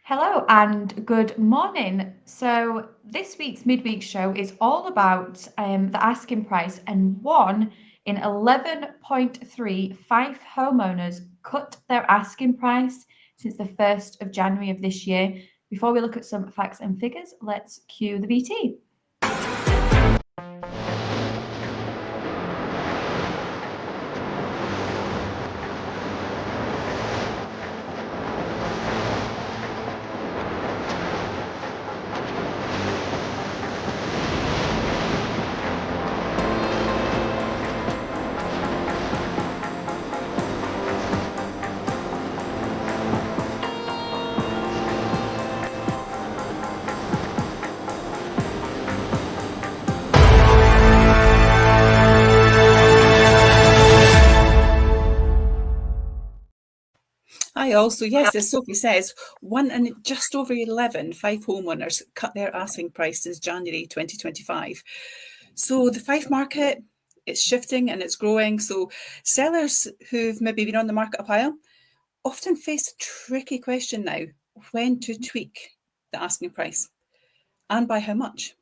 Hello and good morning. So, this week's midweek show is all about the asking price, and one in 11.3 Fife homeowners cut their asking price since the 1st of January of this year. Before we look at some facts and figures, let's cue the BT. Hi all. So yes, as Sophie says, one in just over 11 Fife homeowners cut their asking price since January 2025. So the Fife market, it's shifting and it's growing. So sellers who've maybe been on the market a while often face a tricky question now: when to tweak the asking price and by how much?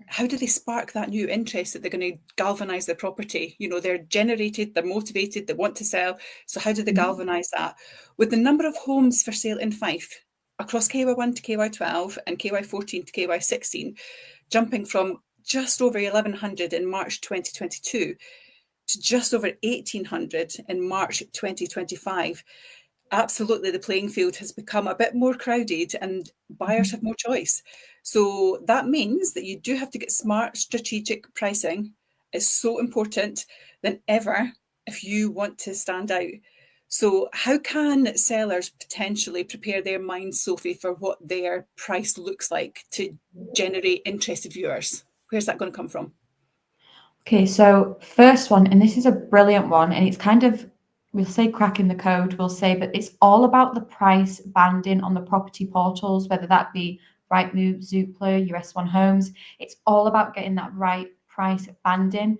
How do they spark that new interest that they're going to galvanise their property? They're generated, they're motivated, they want to sell. So how do they galvanise that? With the number of homes for sale in Fife across KY1 to KY12 and KY14 to KY16, jumping from just over 1,100 in March 2022 to just over 1,800 in March 2025, absolutely the playing field has become a bit more crowded and buyers have more choice. So that means that you do have to get smart, strategic pricing. It's so important than ever if you want to stand out. So how can sellers potentially prepare their minds, Sophie, for what their price looks like to generate interested viewers? Where's that going to come from? Okay, so first one, and this is a brilliant one, and it's kind of, we'll say cracking the code, we'll say, but it's all about the price banding on the property portals, whether that be Rightmove, Zoopla, US1 Homes. It's all about getting that right price banding.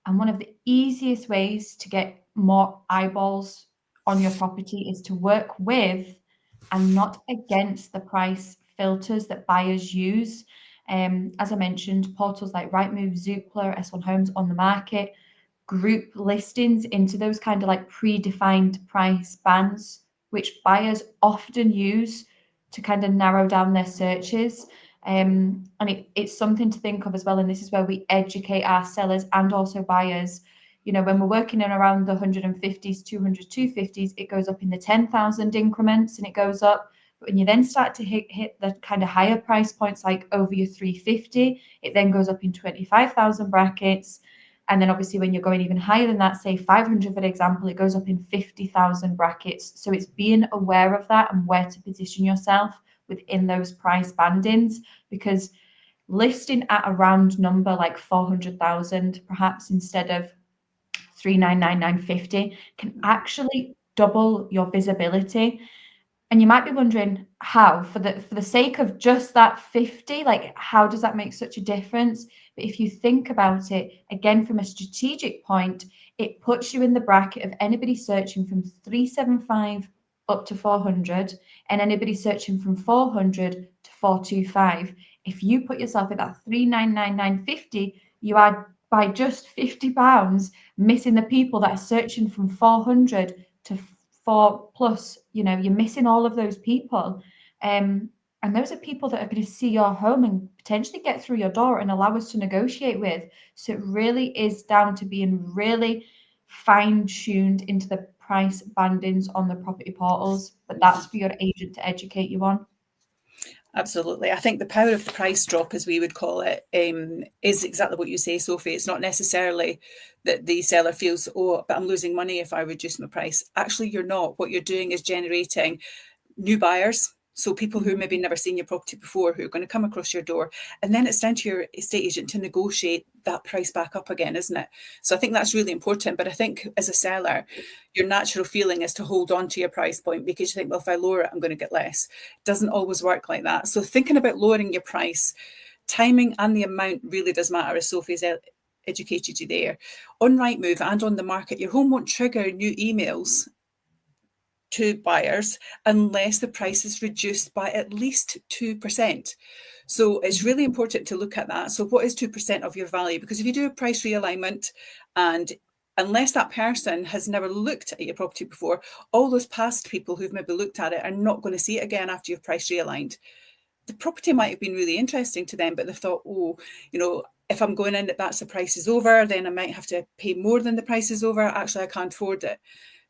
And one of the easiest ways to get more eyeballs on your property is to work with and not against the price filters that buyers use. As I mentioned, portals like Rightmove, Zoopla, S1 Homes on the market, group listings into those kind of like predefined price bands, which buyers often use to kind of narrow down their searches. And it's something to think of as well. And this is where we educate our sellers and also buyers. When we're working in around the 150s, 200, 250s, it goes up in the 10,000 increments and it goes up. But when you then start to hit the kind of higher price points, like over your 350, it then goes up in 25,000 brackets. And then obviously when you're going even higher than that, say 500, for example, it goes up in 50,000 brackets. So it's being aware of that and where to position yourself within those price bandings, because listing at a round number like 400,000 perhaps instead of 399,950 can actually double your visibility. And you might be wondering how, for the sake of just that 50, like how does that make such a difference? But if you think about it again from a strategic point, it puts you in the bracket of anybody searching from 375 up to 400 and anybody searching from 400 to 425. If you put yourself at that 399,950, you are by just £50 missing the people that are searching from 400 to 4+. You're missing all of those people. And those are people that are going to see your home and potentially get through your door and allow us to negotiate with. So it really is down to being really fine-tuned into the price bandings on the property portals, but that's for your agent to educate you on. Absolutely. I think the power of the price drop, as we would call it, is exactly what you say, Sophie. It's not necessarily that the seller feels, oh, but I'm losing money if I reduce my price. Actually, you're not. What you're doing is generating new buyers. So people who maybe never seen your property before, who are going to come across your door. And then it's down to your estate agent to negotiate that price back up again, isn't it? So I think that's really important. But I think as a seller, your natural feeling is to hold on to your price point because you think, well, if I lower it, I'm going to get less. It doesn't always work like that. So thinking about lowering your price, timing and the amount really does matter, as Sophie's educated you there. On Rightmove and on the market, your home won't trigger new emails to buyers unless the price is reduced by at least 2%. So it's really important to look at that. So what is 2% of your value? Because if you do a price realignment, and unless that person has never looked at your property before, all those past people who've maybe looked at it are not going to see it again after you've price realigned. The property might have been really interesting to them, but they've thought, oh, if I'm going in that's the price is over, then I might have to pay more than the price is over. Actually, I can't afford it.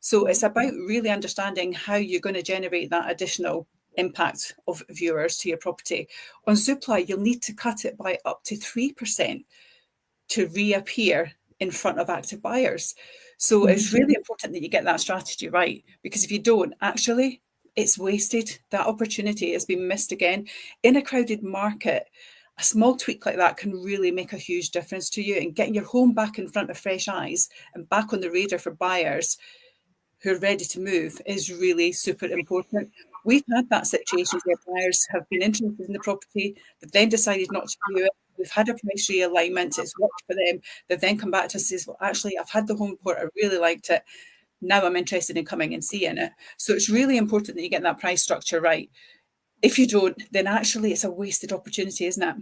So it's about really understanding how you're going to generate that additional impact of viewers to your property. On Zoopla, you'll need to cut it by up to 3% to reappear in front of active buyers. So it's really important that you get that strategy right, because if you don't, actually, it's wasted. That opportunity has been missed again. In a crowded market, a small tweak like that can really make a huge difference to you, and getting your home back in front of fresh eyes and back on the radar for buyers who are ready to move is really super important. We've had that situation where buyers have been interested in the property, they've then decided not to view it. We've had a price realignment, it's worked for them. They've then come back to us and says, well, actually, I've had the home report, I really liked it. Now I'm interested in coming and seeing it. So it's really important that you get that price structure right. If you don't, then actually it's a wasted opportunity, isn't it?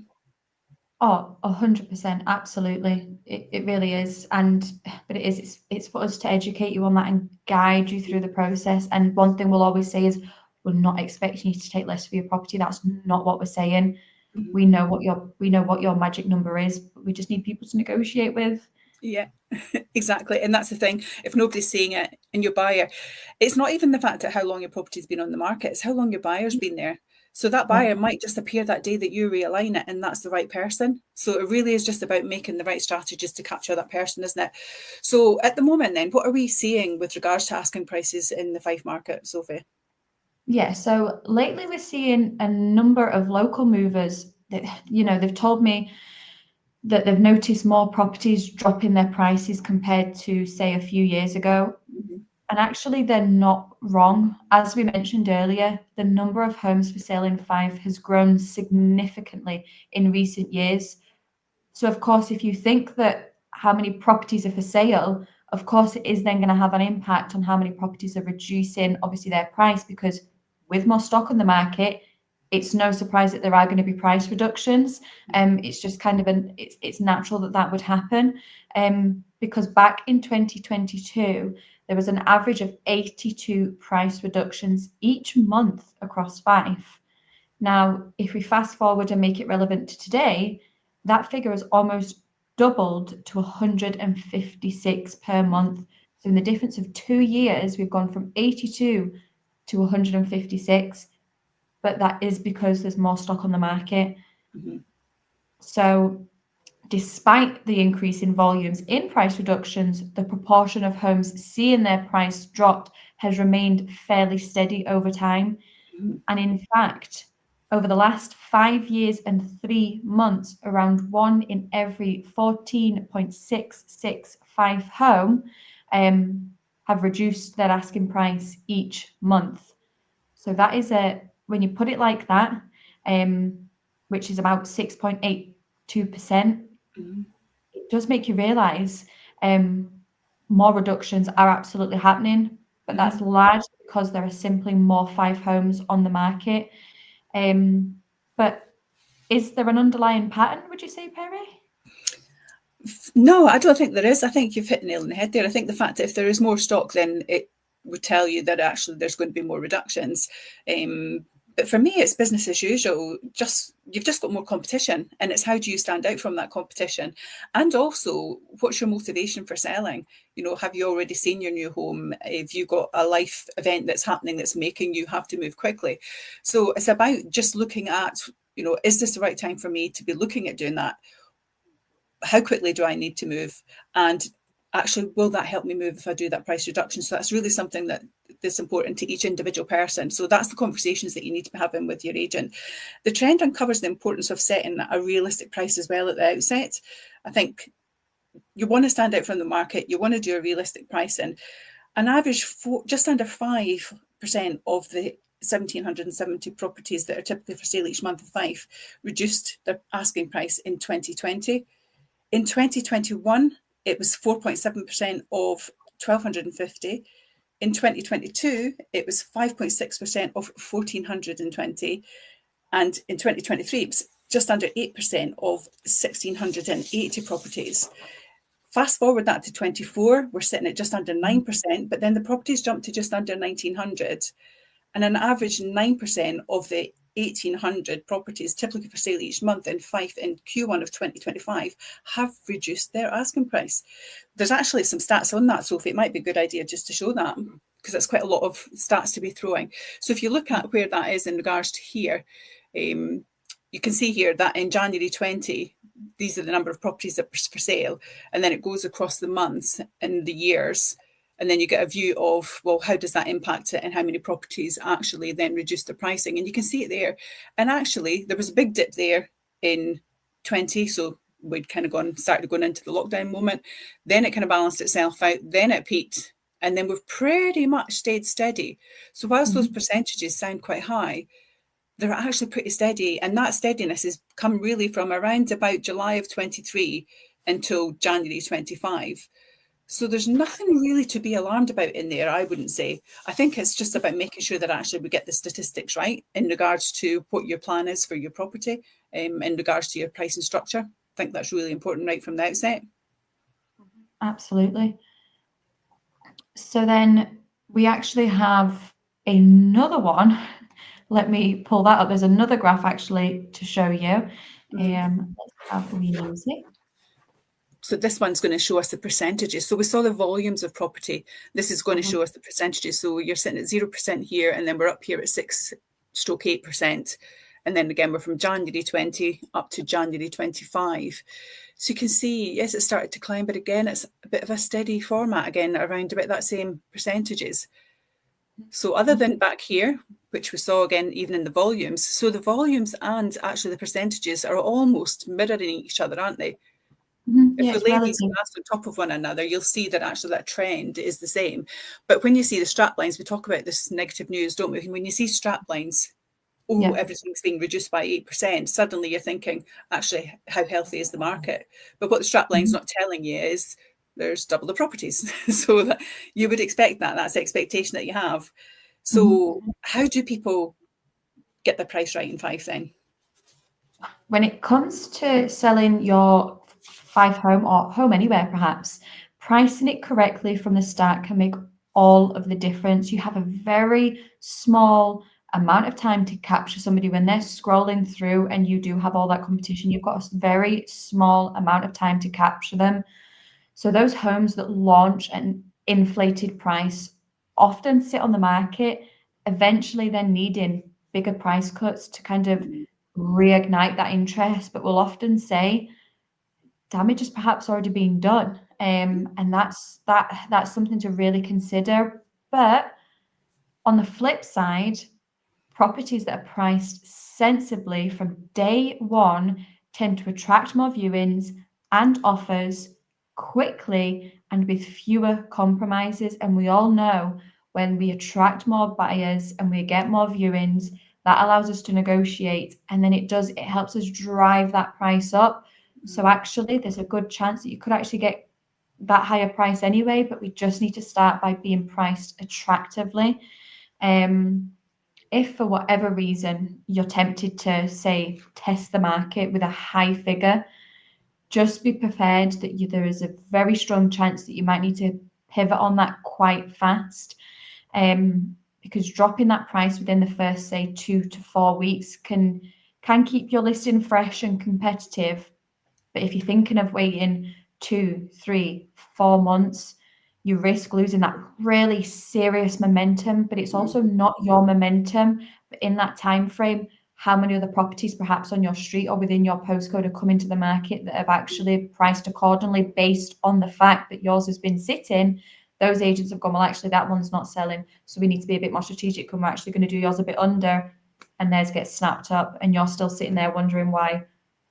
Oh, 100%, absolutely. It really is. But it's for us to educate you on that and guide you through the process. And one thing we'll always say is we're not expecting you to take less for your property. That's not what we're saying. We know what your magic number is, but we just need people to negotiate with. Yeah, exactly. And that's the thing. If nobody's seeing it and your buyer, it's not even the fact that how long your property's been on the market, it's how long your buyer's been there. So that buyer might just appear that day that you realign it, and that's the right person. So it really is just about making the right strategies to capture that person, isn't it? So at the moment then, what are we seeing with regards to asking prices in the Fife market, Sophie? Yeah, so lately we're seeing a number of local movers that, they've told me that they've noticed more properties dropping their prices compared to, say, a few years ago. And actually, they're not wrong. As we mentioned earlier, the number of homes for sale in Fife has grown significantly in recent years. So, of course, if you think that how many properties are for sale, of course, it is then going to have an impact on how many properties are reducing, obviously, their price, because with more stock on the market, it's no surprise that there are going to be price reductions. It's just kind of it's natural that would happen. Because back in 2022, there was an average of 82 price reductions each month across Fife. Now, if we fast forward and make it relevant to today, that figure has almost doubled to 156 per month. So in the difference of 2 years, we've gone from 82 to 156, but that is because there's more stock on the market. So despite the increase in volumes in price reductions, the proportion of homes seeing their price dropped has remained fairly steady over time. And in fact, over the last 5 years and 3 months, around 1 in every 14.66 Fife home have reduced their asking price each month. So that is when you put it like that, which is about 6.82%, it does make you realise more reductions are absolutely happening, but that's largely because there are simply more Fife homes on the market. But is there an underlying pattern, would you say, Perrie? No, I don't think there is. I think you've hit the nail on the head there. I think the fact that if there is more stock, then it would tell you that actually there's going to be more reductions. But for me, it's business as usual. You've just got more competition, and it's how do you stand out from that competition? And also, what's your motivation for selling? Have you already seen your new home? Have you got a life event that's happening that's making you have to move quickly? So it's about just looking at, is this the right time for me to be looking at doing that? How quickly do I need to move? And actually, will that help me move if I do that price reduction? So that's really something that's important to each individual person. So that's the conversations that you need to be having with your agent. The trend uncovers the importance of setting a realistic price as well at the outset. I think you want to stand out from the market. You want to do a realistic pricing. An average just under 5% of the 1,770 properties that are typically for sale each month in Fife reduced their asking price in 2020. In 2021, it was 4.7% of 1,250. In 2022, it was 5.6% of 1,420. And in 2023, it was just under 8% of 1,680 properties. Fast forward that to 24, we're sitting at just under 9%, but then the properties jumped to just under 1,900. And an average 9% of the 1,800 properties typically for sale each month in Fife in Q1 of 2025 have reduced their asking price. There's actually some stats on that, Sophie. It might be a good idea just to show that, because it's quite a lot of stats to be throwing. So if you look at where that is in regards to here, you can see here that in January 20, these are the number of properties that were for sale, and then it goes across the months and the years. And then you get a view of, well, how does that impact it and how many properties actually then reduce the pricing? And you can see it there. And actually, there was a big dip there in 20. So we'd kind of started going into the lockdown moment. Then it kind of balanced itself out. Then it peaked. And then we've pretty much stayed steady. So whilst those percentages sound quite high, they're actually pretty steady. And that steadiness has come really from around about July of 23 until January 25. So there's nothing really to be alarmed about in there, I wouldn't say. I think it's just about making sure that actually we get the statistics right in regards to what your plan is for your property, in regards to your pricing structure. I think that's really important right from the outset. Absolutely. So then we actually have another one. Let me pull that up. There's another graph actually to show you. Let's have a wee nosy. So this one's going to show us the percentages. So we saw the volumes of property. This is going to show us the percentages. So you're sitting at 0% here, and then we're up here at 6-8%. And then again, we're from January 20 up to January 25. So you can see, yes, it started to climb, but again, it's a bit of a steady format again, around about that same percentages. So other than back here, which we saw again, even in the volumes, so the volumes and actually the percentages are almost mirroring each other, aren't they? If we lay these graphs on top of one another, you'll see that actually that trend is the same. But when you see the strap lines, we talk about this negative news, don't we? When you see strap lines, everything's being reduced by 8%, suddenly you're thinking, actually, how healthy is the market? But what the strap line's not telling you is there's double the properties. So that you would expect that. That's the expectation that you have. So how do people get the price right in Fife then? When it comes to selling your Fife home or home anywhere, perhaps, pricing it correctly from the start can make all of the difference. You have a very small amount of time to capture somebody when they're scrolling through, and you do have all that competition. You've got a very small amount of time to capture them. So those homes that launch an inflated price often sit on the market, eventually then needing bigger price cuts to kind of reignite that interest, but we'll often say damage is perhaps already being done. And that's something to really consider. But on the flip side, properties that are priced sensibly from day one tend to attract more viewings and offers quickly and with fewer compromises. And we all know when we attract more buyers and we get more viewings, that allows us to negotiate, and then it helps us drive that price up. So actually there's a good chance that you could actually get that higher price anyway, but we just need to start by being priced attractively. If for whatever reason you're tempted to, say, test the market with a high figure, just be prepared that there is a very strong chance that you might need to pivot on that quite fast. Because dropping that price within the first, say, 2 to 4 weeks can keep your listing fresh and competitive. But if you're thinking of waiting 2, 3, 4 months, you risk losing that really serious momentum. But it's also not your momentum, but in that time frame, how many other properties perhaps on your street or within your postcode are coming to the market that have actually priced accordingly based on the fact that yours has been sitting. Those agents have gone, well, actually, that one's not selling, so we need to be a bit more strategic, and we're actually going to do yours a bit under, and theirs gets snapped up, and you're still sitting there wondering why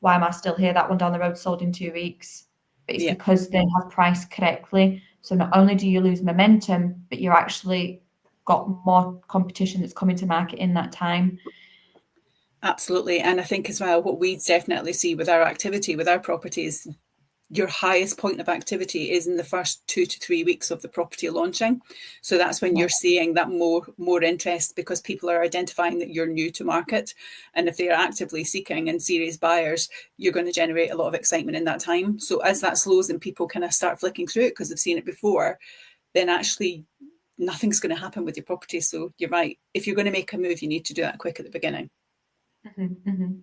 am I still here? That one down the road sold in 2 weeks. But it's because they have priced correctly. So not only do you lose momentum, but you're actually got more competition that's coming to market in that time. Absolutely. And I think as well, what we definitely see with our activity, with our properties, your highest point of activity is in the first 2 to 3 weeks of the property launching. So that's when you're seeing that more interest, because people are identifying that you're new to market. And if they're actively seeking and serious buyers, you're going to generate a lot of excitement in that time. So as that slows and people kind of start flicking through it because they've seen it before, then actually nothing's going to happen with your property. So you're right. If you're going to make a move, you need to do that quick at the beginning.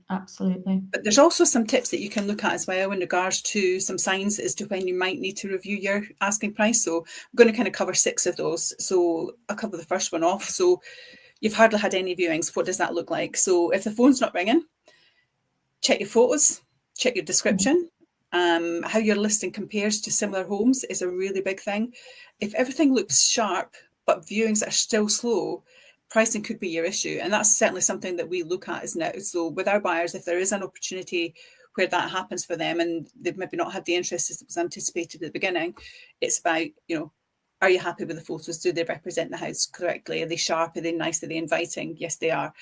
Absolutely. But there's also some tips that you can look at as well in regards to some signs as to when you might need to review your asking price. So I'm going to kind of cover 6 of those. So I'll cover the first one off. So you've hardly had any viewings. What does that look like? So if the phone's not ringing, check your photos, check your description. How your listing compares to similar homes is a really big thing. If everything looks sharp, but viewings are still slow, pricing could be your issue. And that's certainly something that we look at as now. So with our buyers, if there is an opportunity where that happens for them and they've maybe not had the interest as was anticipated at the beginning, it's about, are you happy with the photos? Do they represent the house correctly? Are they sharp? Are they nice? Are they inviting? Yes, they are.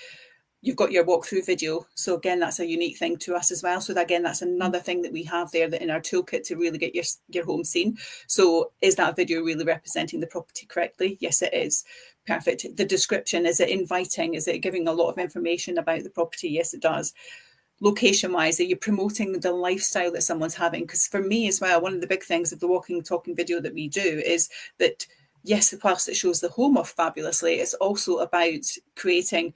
You've got your walkthrough video. So again, that's a unique thing to us as well. So again, that's another thing that we have there that in our toolkit to really get your home seen. So is that video really representing the property correctly? Yes, it is. Perfect. The description, is it inviting? Is it giving a lot of information about the property? Yes, it does. Location-wise, are you promoting the lifestyle that someone's having? Because for me as well, one of the big things of the walking, talking video that we do is that, yes, whilst it shows the home off fabulously, it's also about creating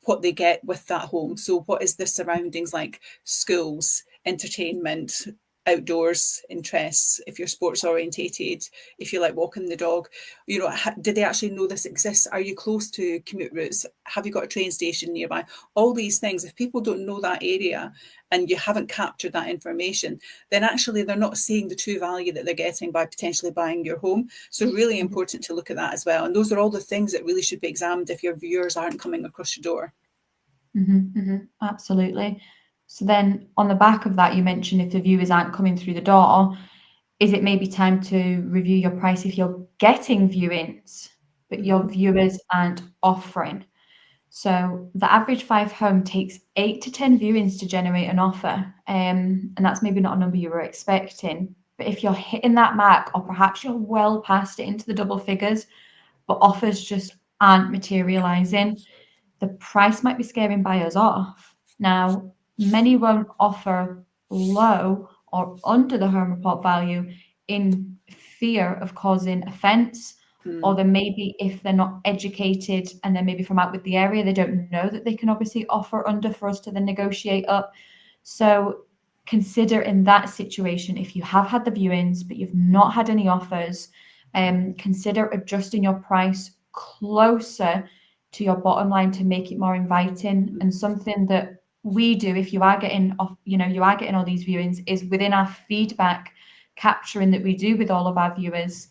what they get with that home. So what is the surroundings like? Schools, entertainment, outdoors interests, if you're sports orientated, if you like walking the dog, do they actually know this exists? Are you close to commute routes? Have you got a train station nearby? All these things, if people don't know that area and you haven't captured that information, then actually they're not seeing the true value that they're getting by potentially buying your home. So really important to look at that as well. And those are all the things that really should be examined if your viewers aren't coming across your door. Absolutely. So then on the back of that, you mentioned if the viewers aren't coming through the door, is it maybe time to review your price if you're getting viewings, but your viewers aren't offering? So the average Fife home takes 8 to 10 viewings to generate an offer. And that's maybe not a number you were expecting. But if you're hitting that mark, or perhaps you're well past it into the double figures, but offers just aren't materializing, the price might be scaring buyers off. Now, many won't offer low or under the home report value in fear of causing offence, or then maybe if they're not educated and they're maybe from out with the area, they don't know that they can obviously offer under for us to then negotiate up. So consider in that situation, if you have had the viewings but you've not had any offers, consider adjusting your price closer to your bottom line to make it more inviting. And something that we do, if you are getting off, you are getting all these viewings, is within our feedback capturing that we do with all of our viewers,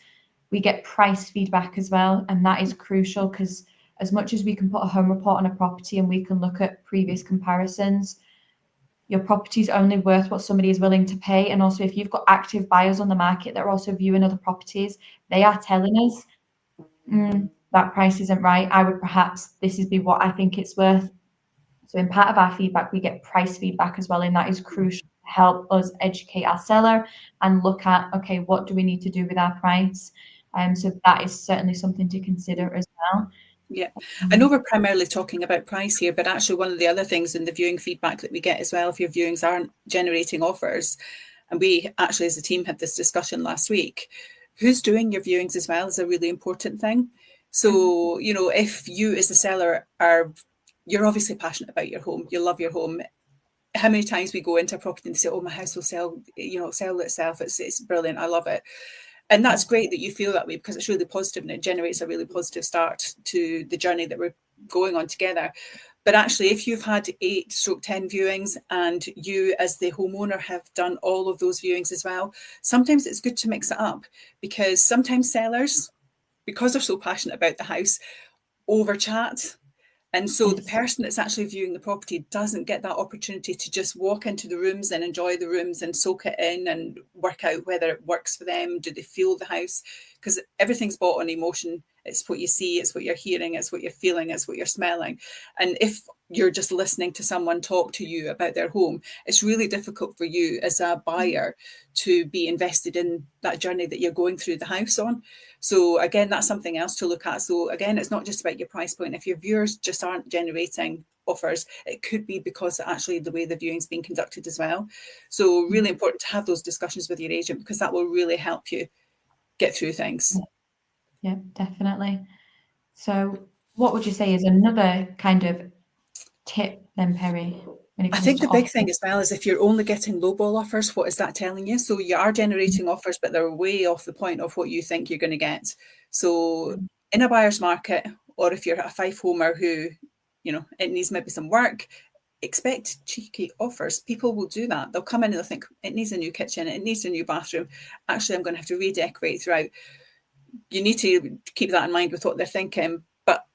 we get price feedback as well. And that is crucial, because as much as we can put a home report on a property and we can look at previous comparisons, your property is only worth what somebody is willing to pay. And also, if you've got active buyers on the market that are also viewing other properties, they are telling us, that price isn't right. I would perhaps, this is be what I think it's worth. So in part of our feedback, we get price feedback as well. And that is crucial to help us educate our seller and look at, okay, what do we need to do with our price? So that is certainly something to consider as well. Yeah, I know we're primarily talking about price here, but actually one of the other things in the viewing feedback that we get as well, if your viewings aren't generating offers, and we actually as a team had this discussion last week, who's doing your viewings as well is a really important thing. So, if you as the seller you're obviously passionate about your home, you love your home. How many times we go into a property and say, oh, my house will sell itself. It's brilliant. I love it. And that's great that you feel that way, because it's really positive and it generates a really positive start to the journey that we're going on together. But actually, if you've had 8-10 viewings and you as the homeowner have done all of those viewings as well, sometimes it's good to mix it up, because sometimes sellers, because they're so passionate about the house, over chat. And so the person that's actually viewing the property doesn't get that opportunity to just walk into the rooms and enjoy the rooms and soak it in and work out whether it works for them. Do they feel the house? Because everything's bought on emotion It's what you see, it's what you're hearing, it's what you're feeling, it's what you're smelling. And if you're just listening to someone talk to you about their home, it's really difficult for you as a buyer to be invested in that journey that you're going through the house on. So again, that's something else to look at. So again, it's not just about your price point. If your viewers just aren't generating offers, it could be because actually the way the viewing's being conducted as well. So really important to have those discussions with your agent, because that will really help you get through things. Yeah, definitely. So what would you say is another kind of tip then, Perrie, when it I comes think to the big offers? thing as well is if you're only getting lowball offers, what is that telling you? So you are generating offers, but they're way off the point of what you think you're going to get. So in a buyer's market, or if you're a Fife homer who, it needs maybe some work, expect cheeky offers. People will do that. They'll come in and they'll think, it needs a new kitchen, it needs a new bathroom. Actually, I'm going to have to redecorate throughout. You need to keep that in mind with what they're thinking. But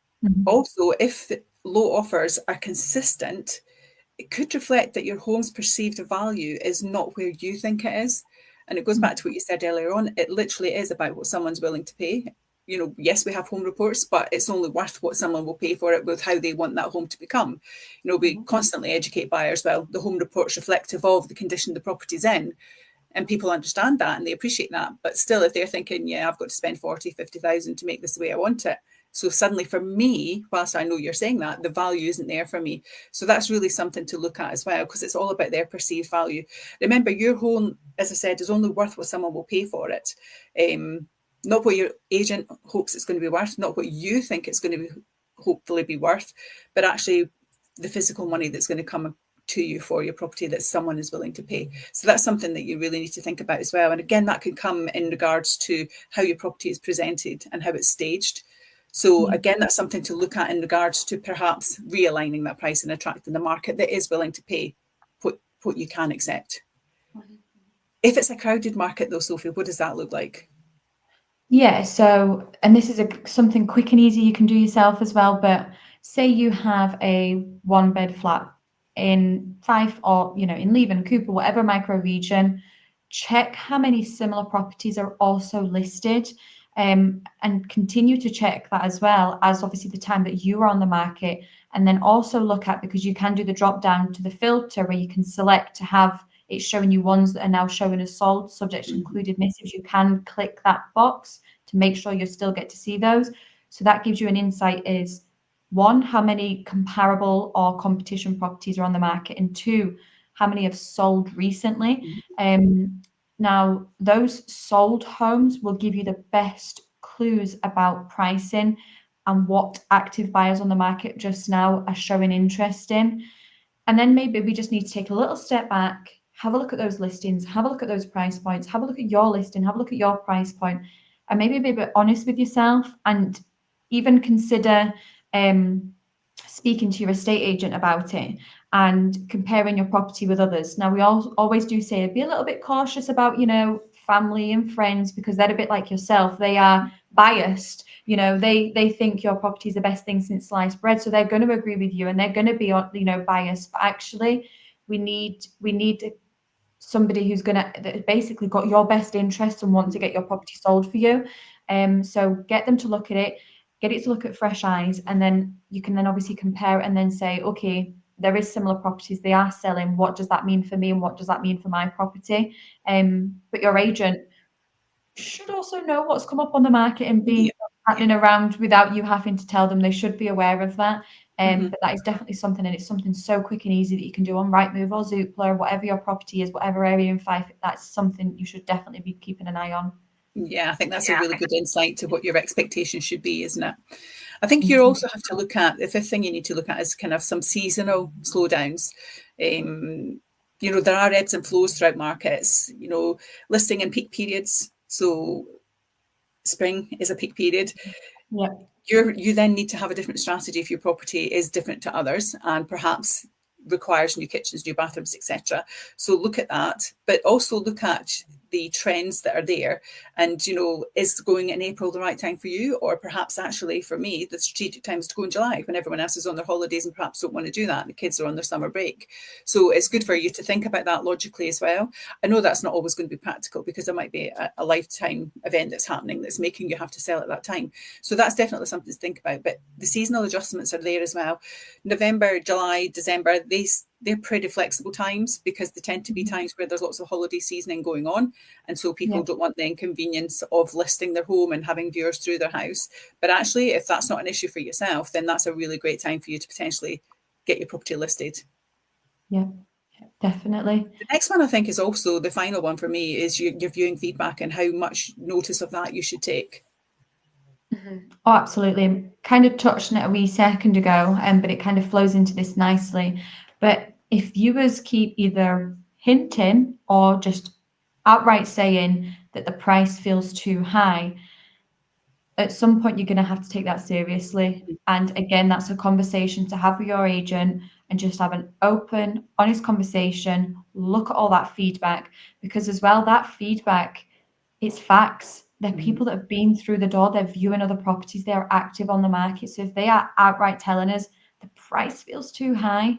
also, if the low offers are consistent, it could reflect that your home's perceived value is not where you think it is. And it goes back to what you said earlier on. It literally is about what someone's willing to pay. Yes, we have home reports, but it's only worth what someone will pay for it with how they want that home to become. We constantly educate buyers. Well, the home report's reflective of the condition the property's in. And people understand that and they appreciate that. But still, if they're thinking, yeah, I've got to spend 40, 50,000 to make this the way I want it. So suddenly for me, whilst I know you're saying that, the value isn't there for me. So that's really something to look at as well, because it's all about their perceived value. Remember, your home, as I said, is only worth what someone will pay for it. Not what your agent hopes it's going to be worth, not what you think it's going to be, hopefully be worth, but actually the physical money that's going to come to you for your property that someone is willing to pay. So that's something that you really need to think about as well. And again, that can come in regards to how your property is presented and how it's staged. So again, that's something to look at in regards to perhaps realigning that price and attracting the market that is willing to pay what you can accept. If it's a crowded market though, Sophie, what does that look like? Yeah, so, and this is something quick and easy you can do yourself as well, but say you have a one-bed flat in Fife or, in Leven, Cooper, whatever micro region, check how many similar properties are also listed, and continue to check that as well as obviously the time that you are on the market. And then also look at, because you can do the drop down to the filter where you can select to have it's showing you ones that are now showing as sold, subject to included missives. You can click that box to make sure you still get to see those. So that gives you an insight is, one, how many comparable or competition properties are on the market, and two, how many have sold recently. Now, those sold homes will give you the best clues about pricing and what active buyers on the market just now are showing interest in. And then maybe we just need to take a little step back, have a look at those listings, have a look at those price points, have a look at your listing, have a look at your price point, and maybe be a bit honest with yourself, and even consider speaking to your estate agent about it and comparing your property with others. Now, we always do say be a little bit cautious about, family and friends, because they're a bit like yourself. They are biased. They think your property is the best thing since sliced bread, so they're going to agree with you and they're going to be, biased. But actually, we need somebody who's that basically got your best interest and want to get your property sold for you. So get them to look at it, get it to look at fresh eyes, and then you can then obviously compare and then say, okay, there is similar properties, they are selling. What does that mean for me, and what does that mean for my property? But your agent should also know what's come up on the market and be happening around without you having to tell them. They should be aware of that. But that is definitely something, and it's something so quick and easy that you can do on Rightmove or Zoopla, whatever your property is, whatever area in Fife. That's something you should definitely be keeping an eye on. Yeah, I think that's a really good insight to what your expectations should be, isn't it? I think you also have to look at, the fifth thing you need to look at is kind of some seasonal slowdowns. There are ebbs and flows throughout markets, listing in peak periods. So spring is a peak period. Yeah. You then need to have a different strategy if your property is different to others and perhaps requires new kitchens, new bathrooms, etc. So look at that, but also look at the trends that are there, and is going in April the right time for you, or perhaps actually for me the strategic time is to go in July when everyone else is on their holidays and perhaps don't want to do that, the kids are on their summer break. So it's good for you to think about that logically as well. I know that's not always going to be practical because there might be a lifetime event that's happening that's making you have to sell at that time, so that's definitely something to think about. But the seasonal adjustments are there as well. November, July, December, they're pretty flexible times because they tend to be times where there's lots of holiday seasoning going on. And so people don't want the inconvenience of listing their home and having viewers through their house. But actually, if that's not an issue for yourself, then that's a really great time for you to potentially get your property listed. Yeah, definitely. The next one, I think, is also the final one for me, is your viewing feedback and how much notice of that you should take. Oh, absolutely. Kind of touched on it a wee second ago, but it kind of flows into this nicely. But if viewers keep either hinting or just outright saying that the price feels too high, at some point you're going to have to take that seriously. And again, that's a conversation to have with your agent and just have an open, honest conversation, look at all that feedback, because as well, that feedback, it's facts. They're people that have been through the door, they're viewing other properties, they're active on the market. So if they are outright telling us the price feels too high,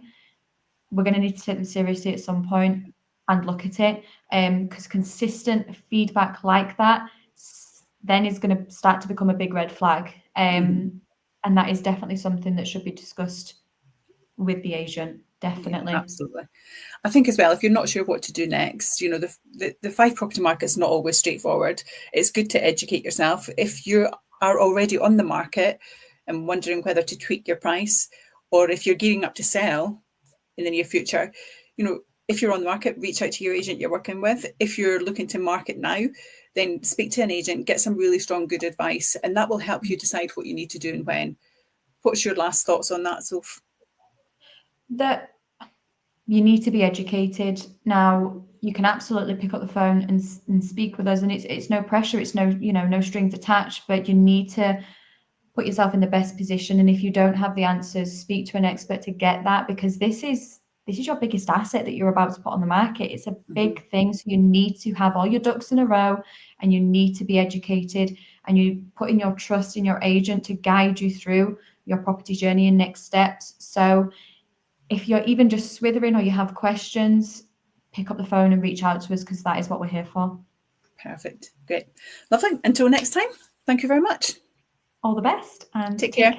we're going to need to take them seriously at some point and look at it. Because consistent feedback like that then is going to start to become a big red flag. And that is definitely something that should be discussed with the agent. Definitely. Yeah, absolutely. I think as well, if you're not sure what to do next, the Fife property market's not always straightforward. It's good to educate yourself. If you are already on the market and wondering whether to tweak your price, or if you're gearing up to sell in the near future, if you're on the market, reach out to your agent you're working with. If you're looking to market now, then speak to an agent, get some really strong, good advice, and that will help you decide what you need to do and when. What's your last thoughts on that, Soph? That you need to be educated. Now, you can absolutely pick up the phone and speak with us, and it's no pressure, it's no strings attached, but you need to put yourself in the best position. And if you don't have the answers, speak to an expert to get that, because this is your biggest asset that you're about to put on the market. It's a big thing. So you need to have all your ducks in a row, and you need to be educated, and you put in your trust in your agent to guide you through your property journey and next steps. So if you're even just swithering or you have questions, pick up the phone and reach out to us, because that is what we're here for. Perfect. Great. Lovely. Until next time, thank you very much. All the best and take care.